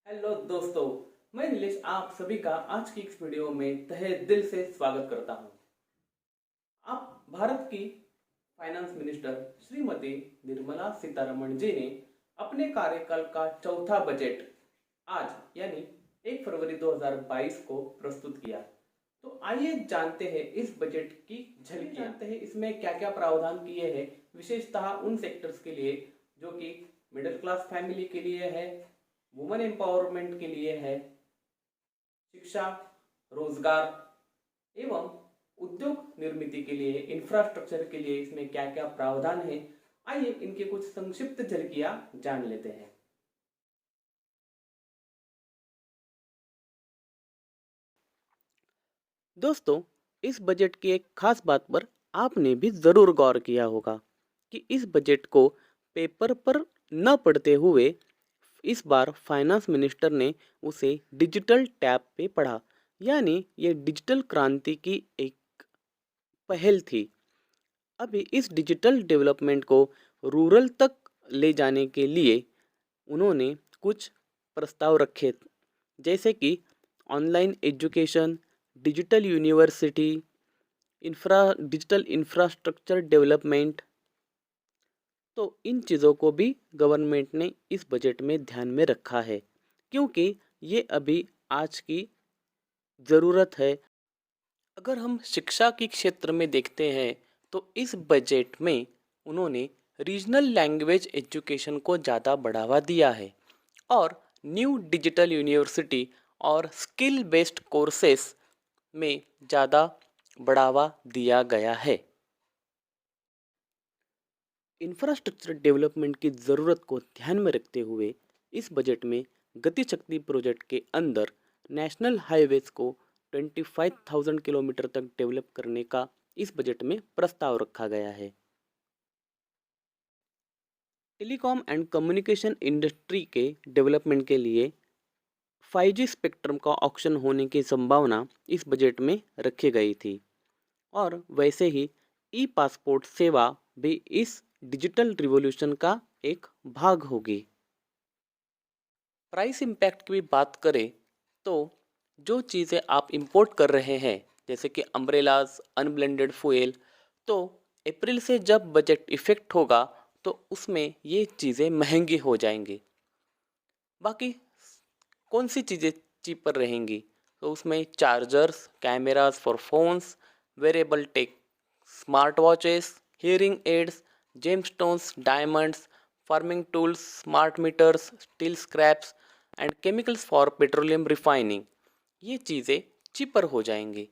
Hello दोस्तों, मैं नीलेश आप सभी का आज की इस वीडियो में तहे दिल से स्वागत करता हूं। आप भारत की फाइनेंस मिनिस्टर श्रीमती निर्मला सीतारमण जी ने अपने कार्यकाल का चौथा बजट आज यानी 1 फरवरी 2022 को प्रस्तुत किया। तो आइए जानते हैं इस बजट की झलकियां, जानते हैं इसमें क्या क्या प्रावधान किए हैं, विशेषतः उन सेक्टर्स के लिए जो कि मिडिल क्लास फैमिली के लिए है, वुमेन एम्पावरमेंट के लिए है, शिक्षा, रोजगार एवं उद्योग निर्मित के लिए, इंफ्रास्ट्रक्चर के लिए इसमें क्या क्या प्रावधान है। आइए इनके कुछ संक्षिप्त झलकियां जान लेते हैं। दोस्तों, इस बजट की एक खास बात पर आपने भी ज़रूर गौर किया होगा कि इस बजट को पेपर पर न पढ़ते हुए इस बार फाइनेंस मिनिस्टर ने उसे डिजिटल टैब पे पढ़ा। यानी ये डिजिटल क्रांति की एक पहल थी। अभी इस डिजिटल डेवलपमेंट को रूरल तक ले जाने के लिए उन्होंने कुछ प्रस्ताव रखे, जैसे कि online education, digital university, digital infrastructure development. तो इन चीज़ों को भी गवर्नमेंट ने इस बजट में ध्यान में रखा है, क्योंकि ये अभी आज की ज़रूरत है। अगर हम शिक्षा के क्षेत्र में देखते हैं तो इस बजट में उन्होंने रीजनल लैंग्वेज एजुकेशन को ज़्यादा बढ़ावा दिया है और न्यू डिजिटल यूनिवर्सिटी और स्किल बेस्ड कोर्सेस में ज़्यादा बढ़ावा दिया गया है। इंफ्रास्ट्रक्चर डेवलपमेंट की ज़रूरत को ध्यान में रखते हुए इस बजट में गति शक्ति प्रोजेक्ट के अंदर नेशनल हाईवेज को 25,000 किलोमीटर तक डेवलप करने का इस बजट में प्रस्ताव रखा गया है। टेलीकॉम एंड कम्युनिकेशन इंडस्ट्री के डेवलपमेंट के लिए 5G स्पेक्ट्रम का ऑक्शन होने की संभावना इस बजट में रखी गई थी और वैसे ही ई पासपोर्ट सेवा भी इस डिजिटल रिवॉल्यूशन का एक भाग होगी। प्राइस इम्पैक्ट की भी बात करें तो जो चीज़ें आप इंपोर्ट कर रहे हैं, जैसे कि अम्ब्रेलाज, अनब्लेंडेड फ्यूल, तो अप्रैल से जब बजट इफेक्ट होगा तो उसमें ये चीज़ें महंगी हो जाएंगी। बाकी कौन सी चीज़ें चीपर रहेंगी, तो उसमें chargers, cameras for phones, wearable tech, smart watches, hearing aids, gemstones, diamonds, farming tools, smart meters, steel scraps and chemicals for petroleum refining, ये चीज़ें चीपर हो जाएंगी।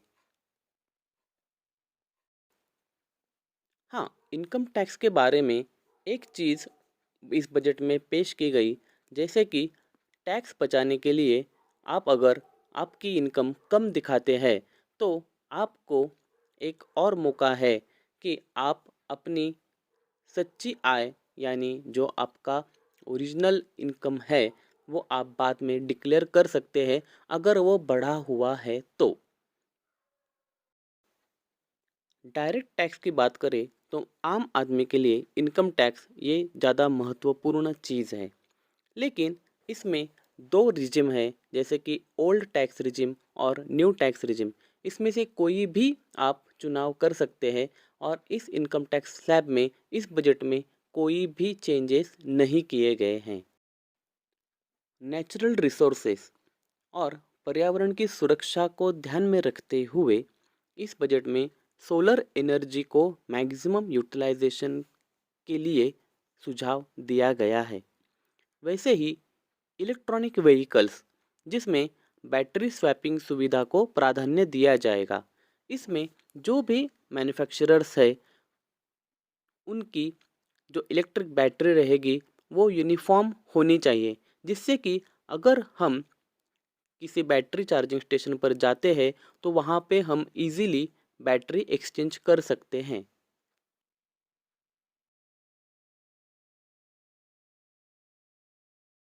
हाँ, इनकम टैक्स के बारे में एक चीज़ इस बजट में पेश की गई, जैसे कि टैक्स बचाने के लिए आप अगर आपकी इनकम कम दिखाते हैं तो आपको एक और मौका है कि आप अपनी सच्ची आय यानी जो आपका ओरिजिनल इनकम है वो आप बाद में डिक्लेयर कर सकते हैं अगर वो बढ़ा हुआ है तो। डायरेक्ट टैक्स की बात करें तो आम आदमी के लिए इनकम टैक्स ये ज़्यादा महत्वपूर्ण चीज़ है, लेकिन इसमें दो रिजिम है, जैसे कि ओल्ड टैक्स रिजिम और न्यू टैक्स रिजिम। इसमें से कोई भी आप चुनाव कर सकते हैं और इस इनकम टैक्स स्लैब में इस बजट में कोई भी चेंजेस नहीं किए गए हैं। नेचुरल रिसोर्सेस और पर्यावरण की सुरक्षा को ध्यान में रखते हुए इस बजट में सोलर एनर्जी को मैक्सिमम यूटिलाइजेशन के लिए सुझाव दिया गया है। वैसे ही इलेक्ट्रॉनिक व्हीकल्स, जिसमें बैटरी स्वैपिंग सुविधा को प्राधान्य दिया जाएगा। इसमें जो भी मैन्युफैक्चरर्स है उनकी जो इलेक्ट्रिक बैटरी रहेगी वो यूनिफॉर्म होनी चाहिए, जिससे कि अगर हम किसी बैटरी चार्जिंग स्टेशन पर जाते हैं तो वहाँ पे हम इजीली बैटरी एक्सचेंज कर सकते हैं।